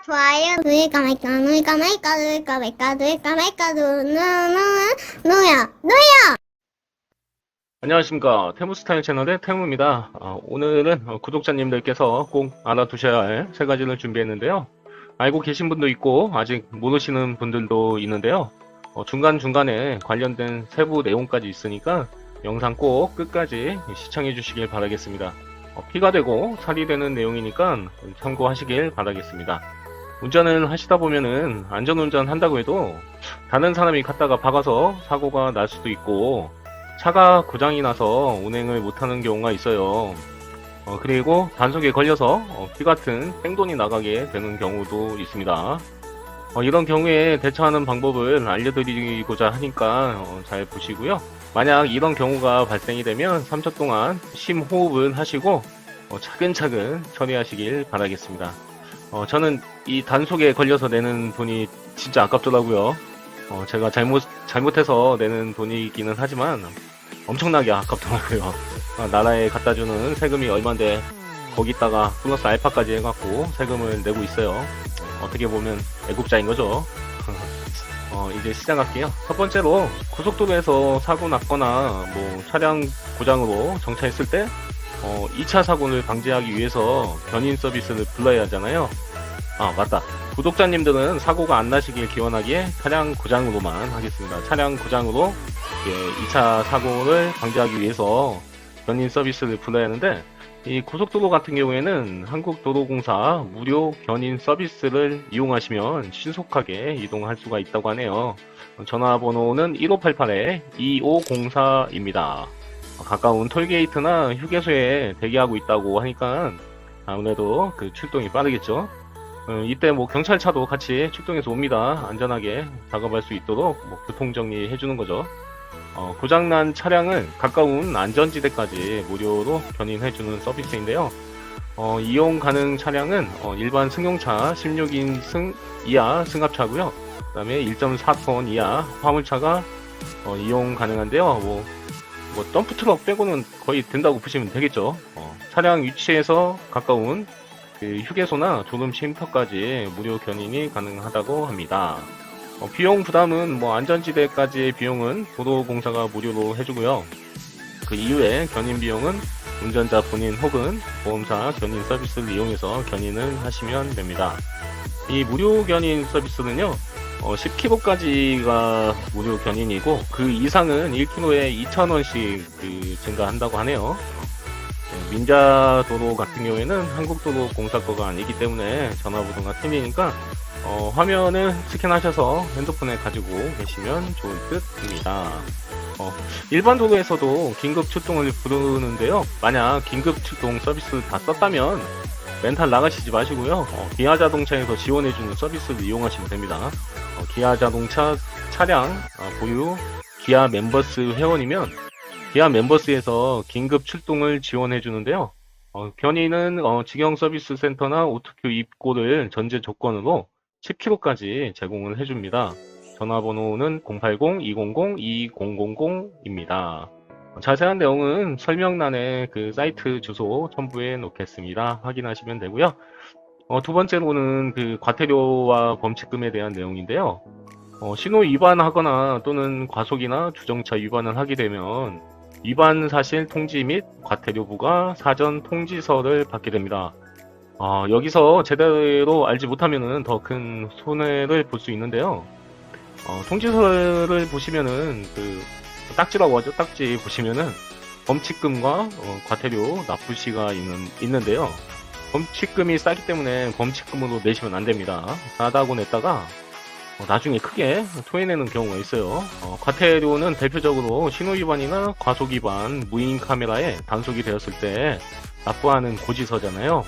좋아요, 누이까 말까, 누이까 말까, 누이까 말까, 누이까 말까, 누야. 안녕하십니까. 태무스타일 채널의 태무입니다. 오늘은 구독자님들께서 꼭 알아두셔야 할 세 가지를 준비했는데요. 알고 계신 분도 있고 아직 모르시는 분들도 있는데요. 중간중간에 관련된 세부 내용까지 있으니까 영상 꼭 끝까지 시청해 주시길 바라겠습니다. 피가 되고 살이 되는 내용이니까 참고하시길 바라겠습니다. 운전을 하시다 보면은 안전운전 한다고 해도 다른 사람이 갔다가 박아서 사고가 날 수도 있고 차가 고장이 나서 운행을 못하는 경우가 있어요. 그리고 단속에 걸려서 피 같은 생돈이 나가게 되는 경우도 있습니다. 이런 경우에 대처하는 방법을 알려드리고자 하니까 잘 보시고요. 만약 이런 경우가 발생이 되면 3초 동안 심호흡을 하시고 차근차근 처리하시길 바라겠습니다. 저는 이 단속에 걸려서 내는 돈이 진짜 아깝더라고요. 제가 잘못해서 내는 돈이기는 하지만 엄청나게 아깝더라고요. 나라에 갖다주는 세금이 얼만데 거기다가 플러스 알파까지 해갖고 세금을 내고 있어요. 어떻게 보면 애국자인 거죠. 이제 시작할게요. 첫 번째로 고속도로에서 사고 났거나 뭐 차량 고장으로 정차했을 때 2차 사고를 방지하기 위해서 견인 서비스를 불러야 하잖아요. 맞다. 구독자님들은 사고가 안 나시길 기원하기에 차량 고장으로만 하겠습니다. 차량 고장으로 2차 사고를 방지하기 위해서 견인 서비스를 불러야 하는데, 이 고속도로 같은 경우에는 한국도로공사 무료 견인 서비스를 이용하시면 신속하게 이동할 수가 있다고 하네요. 전화번호는 1588-2504입니다. 가까운 톨게이트나 휴게소에 대기하고 있다고 하니까 아무래도 그 출동이 빠르겠죠. 이때 뭐 경찰차도 같이 출동해서 옵니다. 안전하게 작업할 수 있도록 교통정리 해주는 거죠. 고장난 차량을 가까운 안전지대까지 무료로 견인해주는 서비스인데요. 이용 가능 차량은 일반 승용차 16인 이하 승합차고요. 그 다음에 1.4톤 이하 화물차가 이용 가능한데요. 뭐 덤프트럭 빼고는 거의 된다고 보시면 되겠죠. 차량 위치에서 가까운 그 휴게소나 졸음 쉼터까지 무료 견인이 가능하다고 합니다. 비용 부담은 안전지대까지의 비용은 도로공사가 무료로 해주고요. 그 이후에 견인 비용은 운전자 본인 혹은 보험사 견인 서비스를 이용해서 견인을 하시면 됩니다. 이 무료 견인 서비스는요, 10km까지가 무료 견인이고 그 이상은 1km에 2,000원씩 증가한다고 하네요. 민자도로 같은 경우에는 한국도로공사 거가 아니기 때문에 전화번호가 틀리니까 화면을 스캔하셔서 핸드폰에 가지고 계시면 좋을 듯입니다. 일반 도로에서도 긴급 출동을 부르는데요. 만약 긴급 출동 서비스 다 썼다면 렌탈 나가시지 마시고요. 기아자동차에서 지원해주는 서비스를 이용하시면 됩니다. 기아자동차 차량 보유 기아 멤버스 회원이면 기아 멤버스에서 긴급 출동을 지원해 주는데요. 견인은 직영 서비스 센터나 오토큐 입고를 전제 조건으로 10km까지 제공을 해줍니다. 전화번호는 080-200-2000입니다. 자세한 내용은 설명란에 그 사이트 주소 첨부해 놓겠습니다. 확인하시면 되고요. 두 번째로는 그 과태료와 범칙금에 대한 내용인데요. 신호 위반하거나 또는 과속이나 주정차 위반을 하게 되면 위반 사실 통지 및 과태료 부과 사전 통지서를 받게 됩니다. 여기서 제대로 알지 못하면은 더 큰 손해를 볼 수 있는데요. 통지서를 보시면은 그 딱지라고 하죠. 딱지 보시면은 범칙금과 과태료 납부시가 있는데요. 범칙금이 싸기 때문에 범칙금으로 내시면 안 됩니다. 싸다고 냈다가 나중에 크게 토해내는 경우가 있어요. 과태료는 대표적으로 신호위반이나 과속위반, 무인 카메라에 단속이 되었을 때 납부하는 고지서잖아요.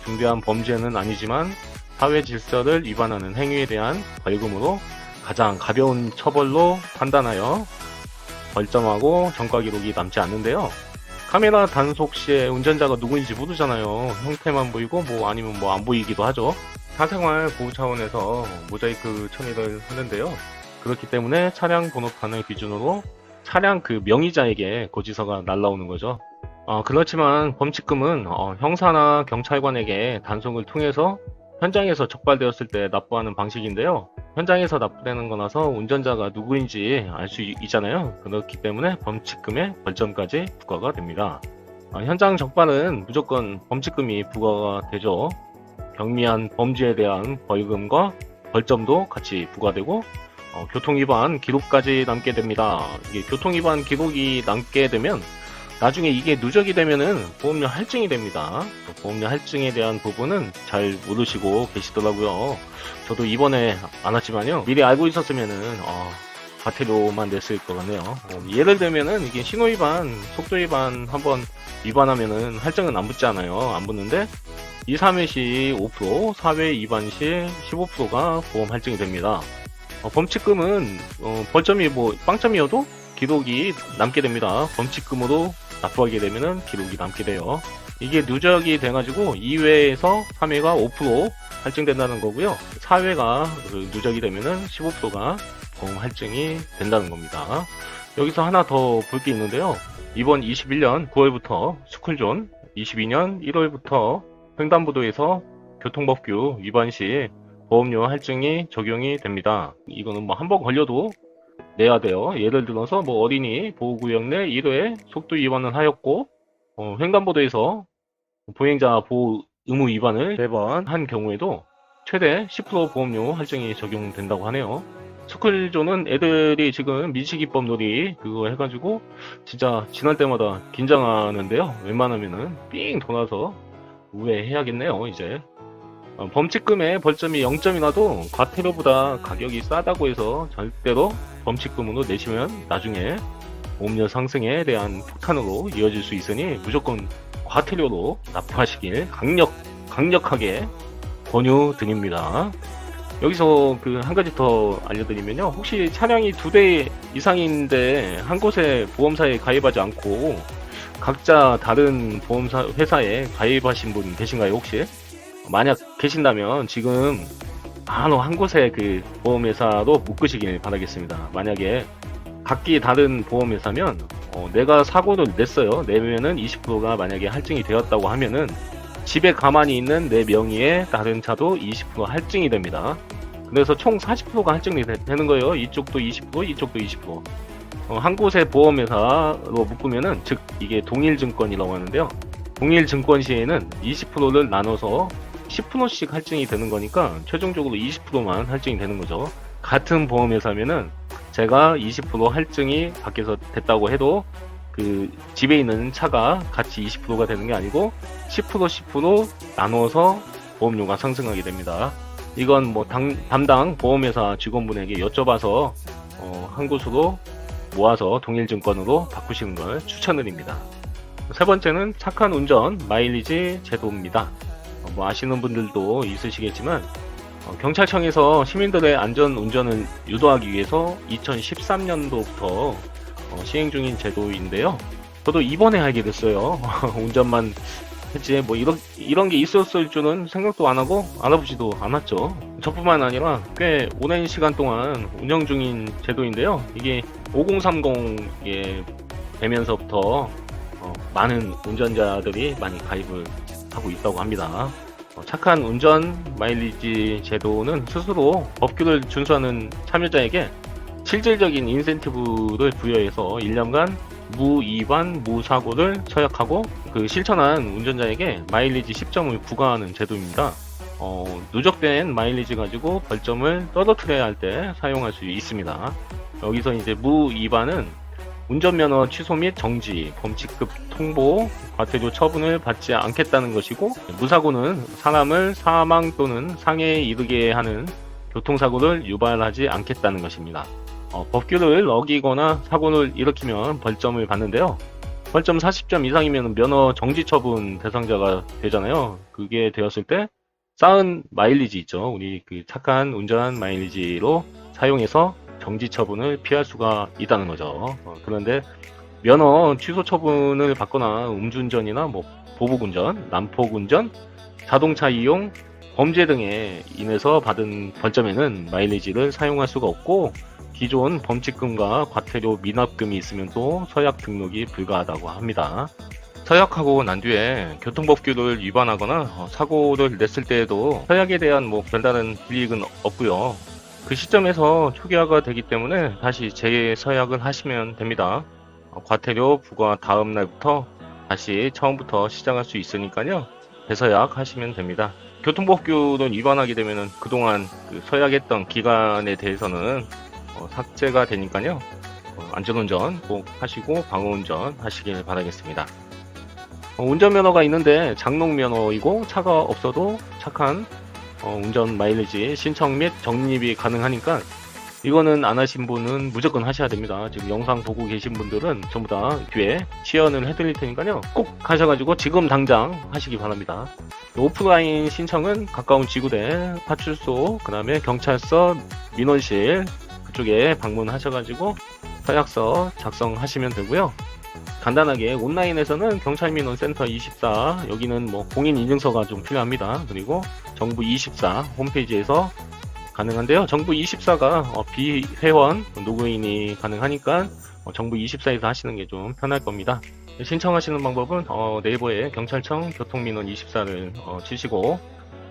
중대한 범죄는 아니지만 사회 질서를 위반하는 행위에 대한 벌금으로 가장 가벼운 처벌로 판단하여 벌점하고 전과 기록이 남지 않는데요. 카메라 단속 시에 운전자가 누구인지 모르잖아요. 형태만 보이고 아니면 안 보이기도 하죠. 사생활 보호 차원에서 모자이크 처리를 하는데요. 그렇기 때문에 차량 번호판을 기준으로 차량 그 명의자에게 고지서가 날라오는 거죠. 그렇지만 범칙금은 형사나 경찰관에게 단속을 통해서 현장에서 적발되었을 때 납부하는 방식인데요. 현장에서 납부되는 거라서 운전자가 누구인지 알 수 있잖아요. 그렇기 때문에 범칙금에 벌점까지 부과가 됩니다. 현장 적발은 무조건 범칙금이 부과가 되죠. 경미한 범죄에 대한 벌금과 벌점도 같이 부과되고 교통위반 기록까지 남게 됩니다. 이게 교통위반 기록이 남게 되면 나중에 이게 누적이 되면은 보험료 할증이 됩니다. 보험료 할증에 대한 부분은 잘 모르시고 계시더라고요. 저도 이번에 안 왔지만요. 미리 알고 있었으면은 과태료만 냈을 것 같네요. 예를 들면은 이게 신호위반, 속도위반 한번 위반하면은 할증은 안 붙잖아요. 안 붙는데 2, 3회 시 5%, 4회 위반 시 15%가 보험 할증이 됩니다. 범칙금은 벌점이 뭐 빵점이어도 기록이 남게 됩니다. 범칙금으로 납부하게 되면은 기록이 남게 돼요. 이게 누적이 돼가지고 2회에서 3회가 5% 할증된다는 거고요. 4회가 누적이 되면은 15%가 보험 할증이 된다는 겁니다. 여기서 하나 더 볼 게 있는데요. 이번 21년 9월부터 스쿨존, 22년 1월부터 횡단보도에서 교통법규 위반 시 보험료 할증이 적용이 됩니다. 이거는 뭐 한 번 걸려도 내야 돼요. 예를 들어서 뭐 어린이 보호구역 내 1회 속도 위반을 하였고 횡단보도에서 보행자 보호 의무 위반을 4번 한 경우에도 최대 10% 보험료 할증이 적용된다고 하네요. 스쿨존은 애들이 지금 민식이법 놀이 그거 해가지고 진짜 지날 때마다 긴장하는데요. 웬만하면은 삥 돌아서 우회해야겠네요. 이제 범칙금의 벌점이 0점이 나도 과태료보다 가격이 싸다고 해서 절대로 범칙금으로 내시면 나중에 보험료 상승에 대한 폭탄으로 이어질 수 있으니 무조건 과태료로 납부하시길 강력하게 권유드립니다. 여기서 그 한 가지 더 알려드리면요. 혹시 차량이 2대 이상인데 한 곳에 보험사에 가입하지 않고 각자 다른 보험사 회사에 가입하신 분 계신가요, 혹시? 만약 계신다면 지금 바로 한 곳에 그 보험회사로 묶으시길 바라겠습니다. 만약에 각기 다른 보험회사면 내가 사고를 냈어요. 내면은 20%가 만약에 할증이 되었다고 하면은 집에 가만히 있는 내 명의의 다른 차도 20% 할증이 됩니다. 그래서 총 40%가 할증이 되는 거예요. 이쪽도 20%, 이쪽도 20%. 한 곳의 보험회사로 묶으면은 즉 이게 동일증권이라고 하는데요. 동일증권 시에는 20%를 나눠서 10%씩 할증이 되는 거니까 최종적으로 20%만 할증이 되는 거죠. 같은 보험회사면은 제가 20% 할증이 밖에서 됐다고 해도 그 집에 있는 차가 같이 20%가 되는 게 아니고 10% 나눠서 보험료가 상승하게 됩니다. 이건 뭐 담당 보험회사 직원분에게 여쭤봐서 한 곳으로 모아서 동일증권으로 바꾸시는 걸 추천드립니다. 세 번째는 착한 운전 마일리지 제도입니다. 뭐 아시는 분들도 있으시겠지만 경찰청에서 시민들의 안전 운전을 유도하기 위해서 2013년도부터 시행 중인 제도인데요. 저도 이번에 알게 됐어요. 운전만 했지 뭐 이런 게 있었을 줄은 생각도 안 하고 알아보지도 않았죠. 저뿐만 아니라 꽤 오랜 시간 동안 운영 중인 제도인데요. 이게 5030에 되면서부터 많은 운전자들이 많이 가입을 하고 있다고 합니다. 착한 운전 마일리지 제도는 스스로 법규를 준수하는 참여자에게 실질적인 인센티브를 부여해서 1년간 무위반 무사고를 처약하고 그 실천한 운전자에게 마일리지 10점을 부과하는 제도입니다. 누적된 마일리지 가지고 벌점을 떨어뜨려야 할 때 사용할 수 있습니다. 여기서 이제 무위반은 운전면허 취소 및 정지, 범칙급 통보, 과태료 처분을 받지 않겠다는 것이고, 무사고는 사람을 사망 또는 상해에 이르게 하는 교통사고를 유발하지 않겠다는 것입니다. 법규를 어기거나 사고를 일으키면 벌점을 받는데요. 벌점 40점 이상이면 면허 정지 처분 대상자가 되잖아요. 그게 되었을 때 쌓은 마일리지 있죠. 우리 그 착한 운전 마일리지로 사용해서 정지 처분을 피할 수가 있다는 거죠. 그런데 면허 취소 처분을 받거나 음주운전이나 뭐 보복운전, 난폭운전, 자동차 이용, 범죄 등에 인해서 받은 벌점에는 마일리지를 사용할 수가 없고 기존 범칙금과 과태료 미납금이 있으면 또 서약 등록이 불가하다고 합니다. 서약하고 난 뒤에 교통법규를 위반하거나 사고를 냈을 때에도 서약에 대한 뭐 별다른 불이익은 없고요. 그 시점에서 초기화가 되기 때문에 다시 재서약을 하시면 됩니다. 과태료 부과 다음 날부터 다시 처음부터 시작할 수 있으니까요. 재서약 하시면 됩니다. 교통법규를 위반하게 되면 그동안 그 서약했던 기간에 대해서는 삭제가 되니까요. 안전운전 꼭 하시고 방어운전 하시길 바라겠습니다. 운전면허가 있는데 장롱면허이고 차가 없어도 착한 운전 마일리지 신청 및 적립이 가능하니까 이거는 안 하신 분은 무조건 하셔야 됩니다. 지금 영상 보고 계신 분들은 전부 다 뒤에 시연을 해드릴 테니까요. 꼭 하셔가지고 지금 당장 하시기 바랍니다. 오프라인 신청은 가까운 지구대, 파출소, 그 다음에 경찰서, 민원실 그쪽에 방문하셔가지고 서약서 작성하시면 되고요. 간단하게 온라인에서는 경찰민원센터 24 여기는 뭐 공인인증서가 좀 필요합니다. 그리고 정부 24 홈페이지에서 가능한데요. 정부 24가 비회원 누구인이 가능하니까 정부 24에서 하시는 게 좀 편할 겁니다. 신청하시는 방법은 네이버에 경찰청 교통민원 24를 치시고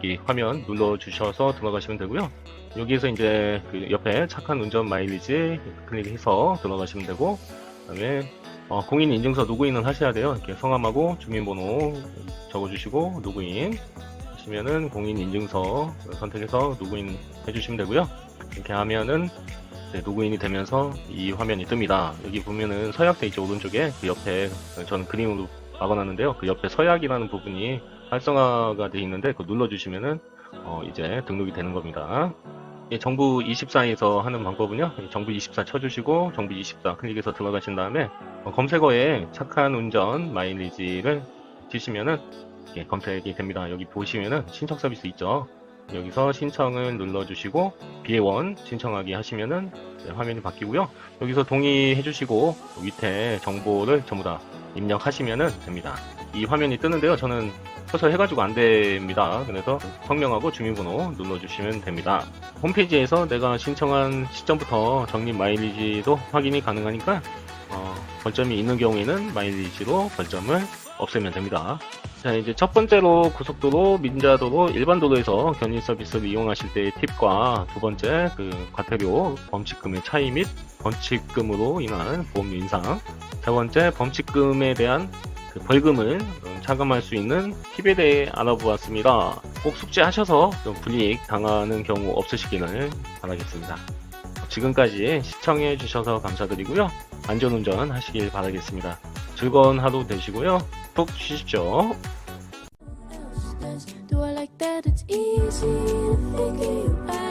이 화면 눌러주셔서 들어가시면 되고요. 여기에서 이제 그 옆에 착한 운전 마일리지 클릭해서 들어가시면 되고, 그다음에 공인인증서 누구인은 하셔야 돼요. 이렇게 성함하고 주민번호 적어주시고 누구인 하시면은 공인인증서 선택해서 누구인 해주시면 되고요. 이렇게 하면은 누구인이 되면서 이 화면이 뜹니다. 여기 보면은 서약돼 있죠. 오른쪽에 그 옆에 저는 그림으로 막아놨는데요. 그 옆에 서약이라는 부분이 활성화가 되어 있는데 그거 눌러주시면은 이제 등록이 되는 겁니다. 정부 24에서 하는 방법은요. 정부 24 쳐주시고 정부 24 클릭해서 들어가신 다음에 검색어에 착한 운전 마일리지를 치시면은 검색이 됩니다. 여기 보시면은 신청 서비스 있죠. 여기서 신청을 눌러주시고 비회원 신청하기 하시면은 화면이 바뀌고요. 여기서 동의해 주시고 밑에 정보를 전부 다 입력하시면 됩니다. 이 화면이 뜨는데요. 저는 서서 해가지고 안 됩니다. 그래서 성명하고 주민번호 눌러주시면 됩니다. 홈페이지에서 내가 신청한 시점부터 적립 마일리지도 확인이 가능하니까 벌점이 있는 경우에는 마일리지로 벌점을 없애면 됩니다. 자, 이제 첫 번째로 고속도로, 민자도로, 일반도로에서 견인 서비스를 이용하실 때의 팁과 두 번째 그 과태료, 범칙금의 차이 및 범칙금으로 인한 보험료 인상, 세 번째 범칙금에 대한 그 벌금을 차감할 수 있는 팁에 대해 알아보았습니다. 꼭 숙지하셔서 좀 불이익 당하는 경우 없으시기를 바라겠습니다. 지금까지 시청해 주셔서 감사드리고요. 안전운전 하시길 바라겠습니다. 즐거운 하루 되시고요. 푹 쉬십시오. Do I like that it's easy to figure you out?